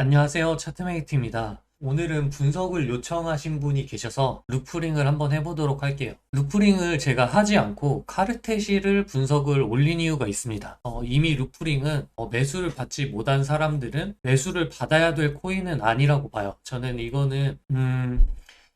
안녕하세요. 차트메이트입니다. 오늘은 분석을 요청하신 분이 계셔서 루프링을 한번 해보도록 할게요. 루프링을 제가 하지 않고 카르테시를 분석을 올린 이유가 있습니다. 이미 루프링은 매수를 받지 못한 사람들은 매수를 받아야 될 코인은 아니라고 봐요. 저는 이거는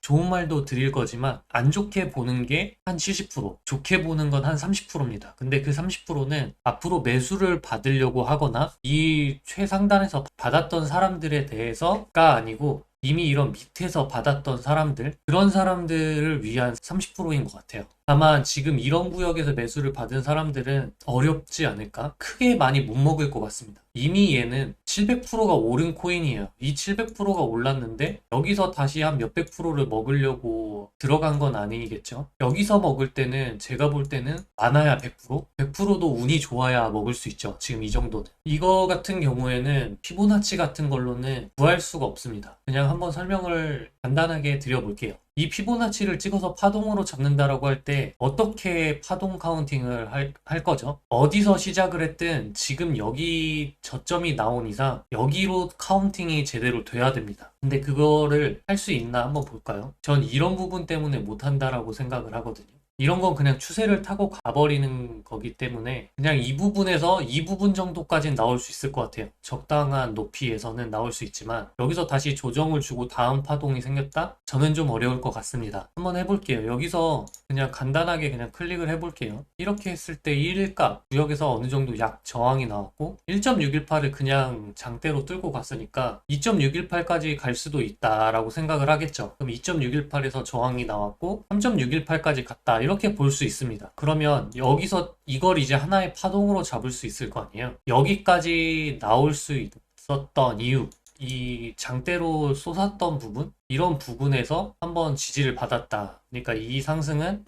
좋은 말도 드릴 거지만 안 좋게 보는 게 한 70%, 좋게 보는 건 한 30%입니다. 근데 그 30%는 앞으로 매수를 받으려고 하거나 이 최상단에서 받았던 사람들에 대해서가 아니고 이미 이런 밑에서 받았던 사람들, 그런 사람들을 위한 30%인 것 같아요. 다만 지금 이런 구역에서 매수를 받은 사람들은 어렵지 않을까? 크게 많이 못 먹을 것 같습니다. 이미 얘는 700%가 오른 코인이에요. 이 700%가 올랐는데 여기서 다시 한 몇백 프로를 먹으려고 들어간 건 아니겠죠? 여기서 먹을 때는 제가 볼 때는 많아야 100%? 100%도 운이 좋아야 먹을 수 있죠. 지금 이 정도는. 이거 같은 경우에는 피보나치 같은 걸로는 구할 수가 없습니다. 그냥 한번 설명을 간단하게 드려볼게요. 이 피보나치를 찍어서 파동으로 잡는다라고 할 때 어떻게 파동 카운팅을 할 거죠? 어디서 시작을 했든 지금 여기 저점이 나온 이상 여기로 카운팅이 제대로 돼야 됩니다. 근데 그거를 할 수 있나 한번 볼까요? 전 이런 부분 때문에 못한다라고 생각을 하거든요. 이런 건 그냥 추세를 타고 가버리는 거기 때문에 그냥 이 부분에서 이 부분 정도까지는 나올 수 있을 것 같아요. 적당한 높이에서는 나올 수 있지만 여기서 다시 조정을 주고 다음 파동이 생겼다? 저는 좀 어려울 것 같습니다. 한번 해볼게요. 여기서 그냥 간단하게 그냥 클릭을 해볼게요. 이렇게 했을 때 1일값 구역에서 어느 정도 약 저항이 나왔고 1.618을 그냥 장대로 뚫고 갔으니까 2.618까지 갈 수도 있다라고 생각을 하겠죠. 그럼 2.618에서 저항이 나왔고 3.618까지 갔다. 이렇게 볼 수 있습니다. 그러면 여기서 이걸 이제 하나의 파동으로 잡을 수 있을 거 아니에요. 여기까지 나올 수 있었던 이유, 이 장대로 솟았던 부분, 이런 부분에서 한번 지지를 받았다. 그러니까 이 상승은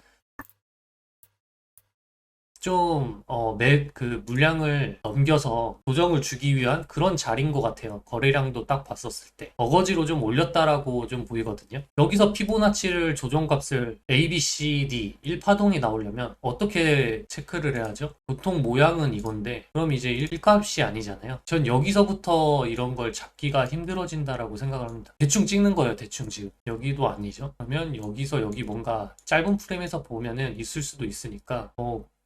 좀, 물량을 넘겨서 조정을 주기 위한 그런 자리인 것 같아요. 거래량도 딱 봤었을 때. 어거지로 좀 올렸다라고 좀 보이거든요. 여기서 피보나치를 조정값을 A, B, C, D 1파동이 나오려면 어떻게 체크를 해야죠? 보통 모양은 이건데, 그럼 이제 1값이 아니잖아요. 전 여기서부터 이런 걸 잡기가 힘들어진다라고 생각을 합니다. 대충 찍는 거예요, 대충 지금. 여기도 아니죠. 그러면 여기서 여기 뭔가 짧은 프레임에서 보면은 있을 수도 있으니까,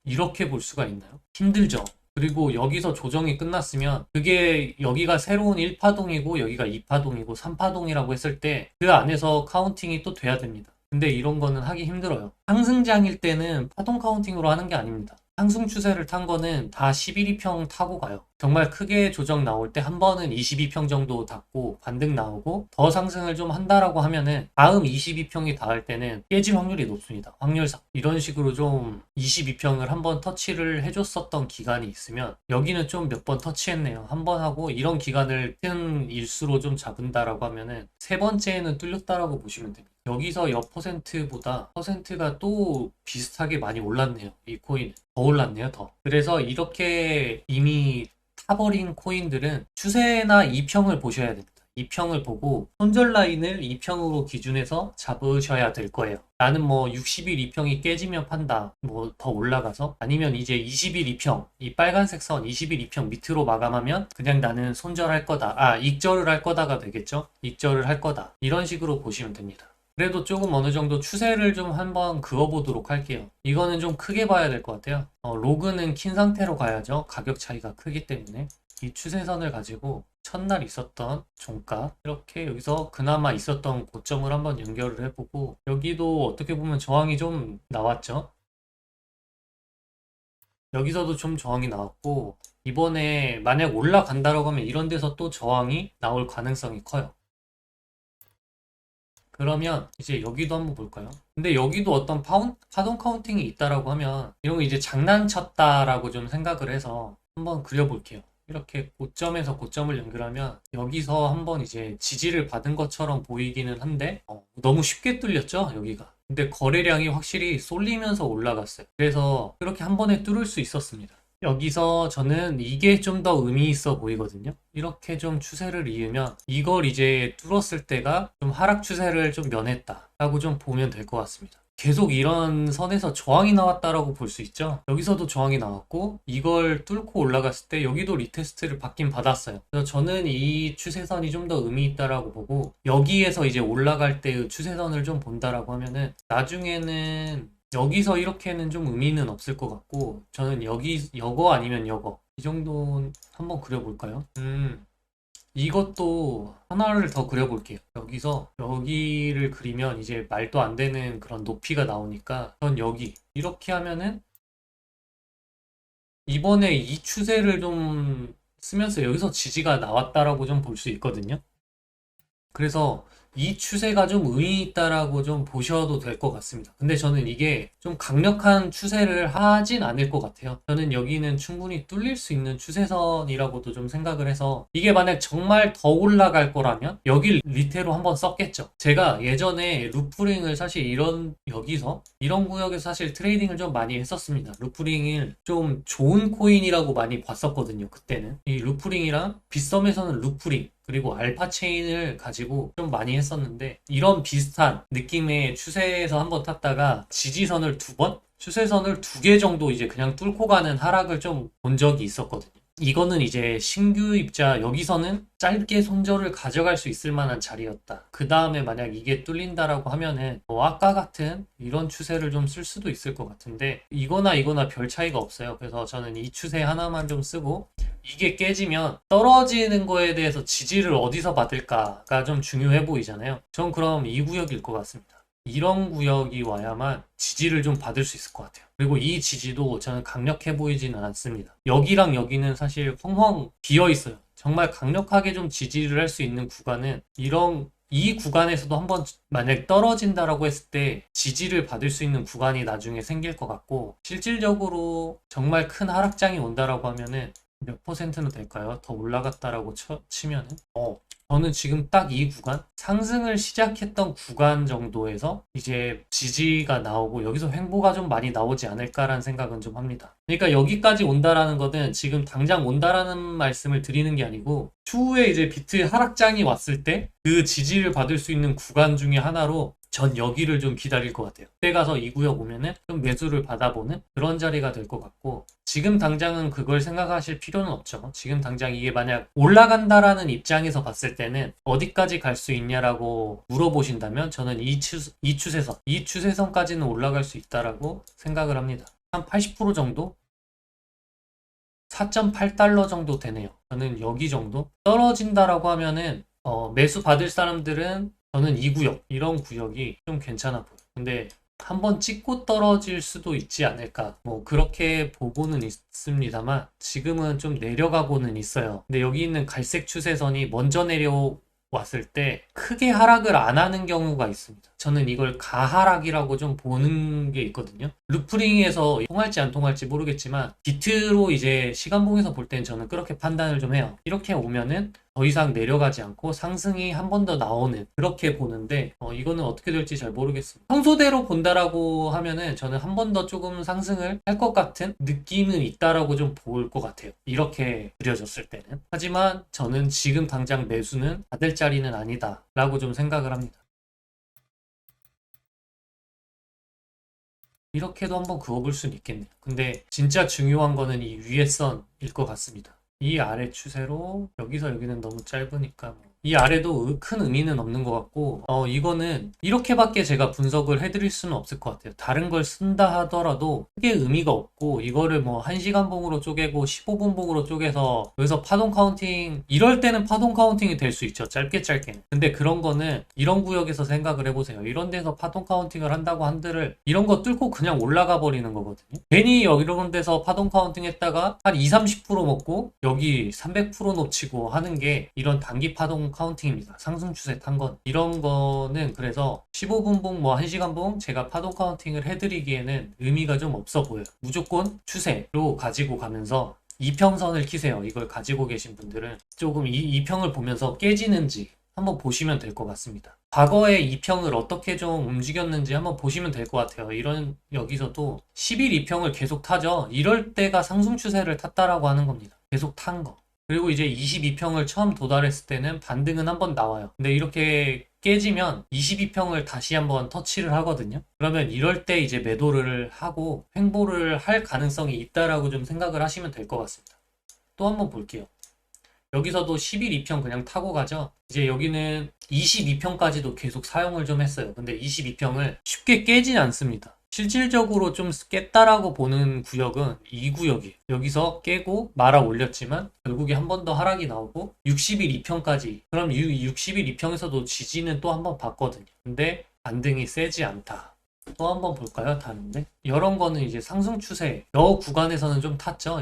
이렇게 볼 수가 있나요? 힘들죠. 그리고 여기서 조정이 끝났으면 그게 여기가 새로운 1파동이고 여기가 2파동이고 3파동이라고 했을 때 그 안에서 카운팅이 또 돼야 됩니다. 근데 이런 거는 하기 힘들어요. 상승장일 때는 파동 카운팅으로 하는 게 아닙니다. 상승 추세를 탄 거는 다 11이평 타고 가요. 정말 크게 조정 나올 때 한 번은 22평 정도 닿고 반등 나오고 더 상승을 좀 한다라고 하면은 다음 22평이 닿을 때는 깨질 확률이 높습니다. 확률상. 이런 식으로 좀 22평을 한 번 터치를 해줬었던 기간이 있으면 여기는 좀 몇 번 터치했네요. 한 번 하고 이런 기간을 큰 일수로 좀 잡은다라고 하면은 세 번째에는 뚫렸다라고 보시면 됩니다. 여기서 역 퍼센트보다 퍼센트가 또 비슷하게 많이 올랐네요. 이 코인은. 더 올랐네요, 더. 그래서 이렇게 이미 타버린 코인들은 추세나 이평을 보셔야 됩니다. 이평을 보고 손절 라인을 이평으로 기준해서 잡으셔야 될 거예요. 나는 뭐 60일 이평이 깨지면 판다. 뭐 더 올라가서 아니면 이제 20일 이평, 이 빨간색 선 20일 이평 밑으로 마감하면 그냥 나는 손절할 거다. 익절을 할 거다가 되겠죠? 익절을 할 거다. 이런 식으로 보시면 됩니다. 그래도 조금 어느 정도 추세를 좀 한번 그어보도록 할게요. 이거는 좀 크게 봐야 될 것 같아요. 로그는 킨 상태로 가야죠. 가격 차이가 크기 때문에. 이 추세선을 가지고 첫날 있었던 종가 이렇게 여기서 그나마 있었던 고점을 한번 연결을 해보고 여기도 어떻게 보면 저항이 좀 나왔죠. 여기서도 좀 저항이 나왔고 이번에 만약 올라간다라고 하면 이런 데서 또 저항이 나올 가능성이 커요. 그러면 이제 여기도 한번 볼까요? 근데 여기도 어떤 파동 카운팅이 있다라고 하면 이런 거 이제 장난쳤다라고 좀 생각을 해서 한번 그려볼게요. 이렇게 고점에서 고점을 연결하면 여기서 한번 이제 지지를 받은 것처럼 보이기는 한데 너무 쉽게 뚫렸죠 여기가. 근데 거래량이 확실히 쏠리면서 올라갔어요. 그래서 그렇게 한 번에 뚫을 수 있었습니다. 여기서 저는 이게 좀 더 의미 있어 보이거든요. 이렇게 좀 추세를 이으면 이걸 이제 뚫었을 때가 좀 하락 추세를 좀 면했다 라고 좀 보면 될 것 같습니다. 계속 이런 선에서 저항이 나왔다라고 볼 수 있죠. 여기서도 저항이 나왔고 이걸 뚫고 올라갔을 때 여기도 리테스트를 받긴 받았어요. 그래서 저는 이 추세선이 좀 더 의미 있다라고 보고 여기에서 이제 올라갈 때의 추세선을 좀 본다라고 하면은 나중에는 여기서 이렇게는 좀 의미는 없을 것 같고 저는 여기 여거 아니면 여거 이 정도 한번 그려볼까요? 이것도 하나를 더 그려볼게요. 여기서 여기를 그리면 이제 말도 안 되는 그런 높이가 나오니까 전 여기 이렇게 하면은 이번에 이 추세를 좀 쓰면서 여기서 지지가 나왔다라고 좀 볼 수 있거든요. 그래서 이 추세가 좀 의미 있다라고 좀 보셔도 될 것 같습니다. 근데 저는 이게 좀 강력한 추세를 하진 않을 것 같아요. 저는 여기는 충분히 뚫릴 수 있는 추세선이라고도 좀 생각을 해서 이게 만약 정말 더 올라갈 거라면 여길 리테로 한번 썼겠죠. 제가 예전에 루프링을 사실 여기서 이런 구역에서 사실 트레이딩을 좀 많이 했었습니다. 루프링을 좀 좋은 코인이라고 많이 봤었거든요. 그때는 이 루프링이랑 빗썸에서는 루프링 그리고 알파 체인을 가지고 좀 많이 했었는데 이런 비슷한 느낌의 추세에서 한번 탔다가 지지선을 두 번? 추세선을 두 개 정도 이제 그냥 뚫고 가는 하락을 좀 본 적이 있었거든요. 이거는 이제 신규 입자 여기서는 짧게 손절을 가져갈 수 있을 만한 자리였다. 그 다음에 만약 이게 뚫린다라고 하면은 뭐 아까 같은 이런 추세를 좀 쓸 수도 있을 것 같은데 이거나 별 차이가 없어요. 그래서 저는 이 추세 하나만 좀 쓰고 이게 깨지면 떨어지는 거에 대해서 지지를 어디서 받을까가 좀 중요해 보이잖아요. 전 그럼 이 구역일 것 같습니다. 이런 구역이 와야만 지지를 좀 받을 수 있을 것 같아요. 그리고 이 지지도 저는 강력해 보이지는 않습니다. 여기랑 여기는 사실 펑펑 비어 있어요. 정말 강력하게 좀 지지를 할 수 있는 구간은 이 구간에서도 한번 만약 떨어진다라고 했을 때 지지를 받을 수 있는 구간이 나중에 생길 것 같고 실질적으로 정말 큰 하락장이 온다라고 하면은 몇 퍼센트는 될까요? 더 올라갔다라고 치면은 저는 지금 딱 이 구간 상승을 시작했던 구간 정도에서 이제 지지가 나오고 여기서 횡보가 좀 많이 나오지 않을까라는 생각은 좀 합니다. 그러니까 여기까지 온다라는 것은 지금 당장 온다라는 말씀을 드리는 게 아니고 추후에 이제 비트 하락장이 왔을 때 그 지지를 받을 수 있는 구간 중에 하나로 전 여기를 좀 기다릴 것 같아요. 그때 가서 이 구역 오면은 좀 매수를 받아보는 그런 자리가 될 것 같고 지금 당장은 그걸 생각하실 필요는 없죠. 지금 당장 이게 만약 올라간다라는 입장에서 봤을 때는 어디까지 갈 수 있냐라고 물어보신다면 저는 이 추세선까지는 올라갈 수 있다라고 생각을 합니다. 한 80% 정도? 4.8달러 정도 되네요. 저는 여기 정도? 떨어진다라고 하면은 매수 받을 사람들은 저는 이 구역, 이런 구역이 좀 괜찮아 보여요. 근데 한번 찍고 떨어질 수도 있지 않을까. 뭐 그렇게 보고는 있습니다만 지금은 좀 내려가고는 있어요. 근데 여기 있는 갈색 추세선이 먼저 내려왔을 때 크게 하락을 안 하는 경우가 있습니다. 저는 이걸 가하락이라고 좀 보는 게 있거든요. 루프링에서 통할지 안 통할지 모르겠지만 비트로 이제 시간봉에서 볼 땐 저는 그렇게 판단을 좀 해요. 이렇게 오면은 더 이상 내려가지 않고 상승이 한 번 더 나오는 그렇게 보는데 이거는 어떻게 될지 잘 모르겠습니다. 평소대로 본다라고 하면은 저는 한 번 더 조금 상승을 할 것 같은 느낌은 있다라고 좀 볼 것 같아요. 이렇게 그려졌을 때는. 하지만 저는 지금 당장 매수는 받을 자리는 아니다 라고 좀 생각을 합니다. 이렇게도 한번 그어볼 수는 있겠네요. 근데 진짜 중요한 거는 이 위에 선일 것 같습니다. 이 아래 추세로 여기서 여기는 너무 짧으니까 이 아래도 큰 의미는 없는 것 같고 이거는 이렇게밖에 제가 분석을 해드릴 수는 없을 것 같아요. 다른 걸 쓴다 하더라도 크게 의미가 없고 이거를 뭐 1시간 봉으로 쪼개고 15분 봉으로 쪼개서 여기서 파동 카운팅 이럴 때는 파동 카운팅이 될 수 있죠. 짧게 근데 그런 거는 이런 구역에서 생각을 해보세요. 이런 데서 파동 카운팅을 한다고 한들을 이런 거 뚫고 그냥 올라가 버리는 거거든요. 괜히 이런 데서 파동 카운팅 했다가 한 2, 30% 먹고 여기 300% 놓치고 하는 게 이런 단기 파동 카운팅입니다. 상승 추세 탄 건. 이런 거는 그래서 15분 봉, 뭐 1시간 봉 제가 파동 카운팅을 해드리기에는 의미가 좀 없어 보여요. 무조건 추세로 가지고 가면서 이평선을 키세요. 이걸 가지고 계신 분들은 조금 이 이평을 보면서 깨지는지 한번 보시면 될 것 같습니다. 과거에 이평을 어떻게 좀 움직였는지 한번 보시면 될 것 같아요. 여기서도 10일 이평을 계속 타죠. 이럴 때가 상승 추세를 탔다라고 하는 겁니다. 계속 탄 거. 그리고 이제 22평을 처음 도달했을 때는 반등은 한번 나와요. 근데 이렇게 깨지면 22평을 다시 한번 터치를 하거든요. 그러면 이럴 때 이제 매도를 하고 횡보를 할 가능성이 있다라고 좀 생각을 하시면 될 것 같습니다. 또 한번 볼게요. 여기서도 11,2평 그냥 타고 가죠. 이제 여기는 22평까지도 계속 사용을 좀 했어요. 근데 22평을 쉽게 깨진 않습니다. 실질적으로 좀 깼다라고 보는 구역은 이 구역이에요. 여기서 깨고 말아 올렸지만 결국에 한 번 더 하락이 나오고 61,2평까지. 그럼 61,2평에서도 지지는 또 한 번 봤거든요. 근데 반등이 세지 않다. 또 한번 볼까요? 다른데 이런 거는 이제 상승 추세 여 구간에서는 좀 탔죠.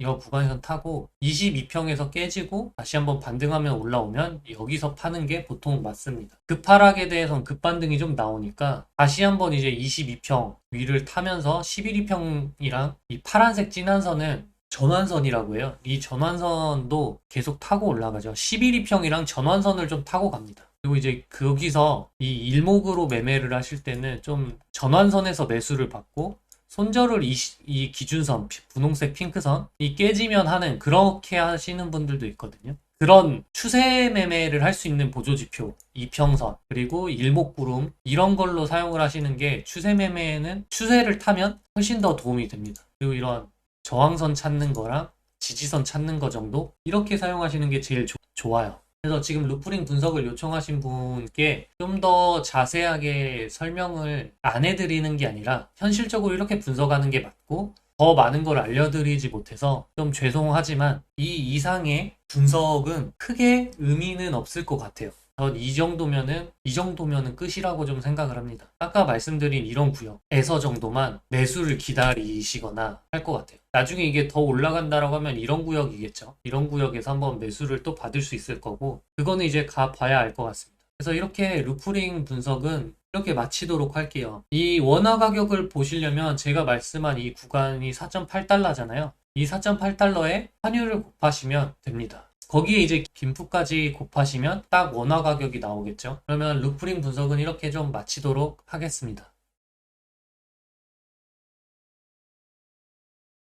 여 구간에서는 타고 22평에서 깨지고 다시 한번 반등하면 올라오면 여기서 파는 게 보통 맞습니다. 급하락에 대해서는 급반등이 좀 나오니까 다시 한번 이제 22평 위를 타면서 11,2평이랑 이 파란색 진한 선은 전환선이라고 해요. 이 전환선도 계속 타고 올라가죠. 11,2평이랑 전환선을 좀 타고 갑니다. 그리고 이제 거기서 이 일목으로 매매를 하실 때는 좀 전환선에서 매수를 받고 손절을 이 기준선, 분홍색 핑크선 이 깨지면 하는 그렇게 하시는 분들도 있거든요. 그런 추세 매매를 할 수 있는 보조지표, 이평선, 그리고 일목구름 이런 걸로 사용을 하시는 게 추세 매매에는 추세를 타면 훨씬 더 도움이 됩니다. 그리고 이런 저항선 찾는 거랑 지지선 찾는 거 정도 이렇게 사용하시는 게 제일 좋아요. 그래서 지금 루프링 분석을 요청하신 분께 좀 더 자세하게 설명을 안 해드리는 게 아니라 현실적으로 이렇게 분석하는 게 맞고 더 많은 걸 알려드리지 못해서 좀 죄송하지만 이 이상의 분석은 크게 의미는 없을 것 같아요. 전 이 정도면은 끝이라고 좀 생각을 합니다. 아까 말씀드린 이런 구역에서 정도만 매수를 기다리시거나 할 것 같아요. 나중에 이게 더 올라간다라고 하면 이런 구역이겠죠. 이런 구역에서 한번 매수를 또 받을 수 있을 거고 그거는 이제 가봐야 알 것 같습니다. 그래서 이렇게 루프링 분석은 이렇게 마치도록 할게요. 이 원화 가격을 보시려면 제가 말씀한 이 구간이 4.8달러잖아요. 이 4.8달러에 환율을 곱하시면 됩니다. 거기에 이제 김프까지 곱하시면 딱 원화 가격이 나오겠죠. 그러면 루프링 분석은 이렇게 좀 마치도록 하겠습니다.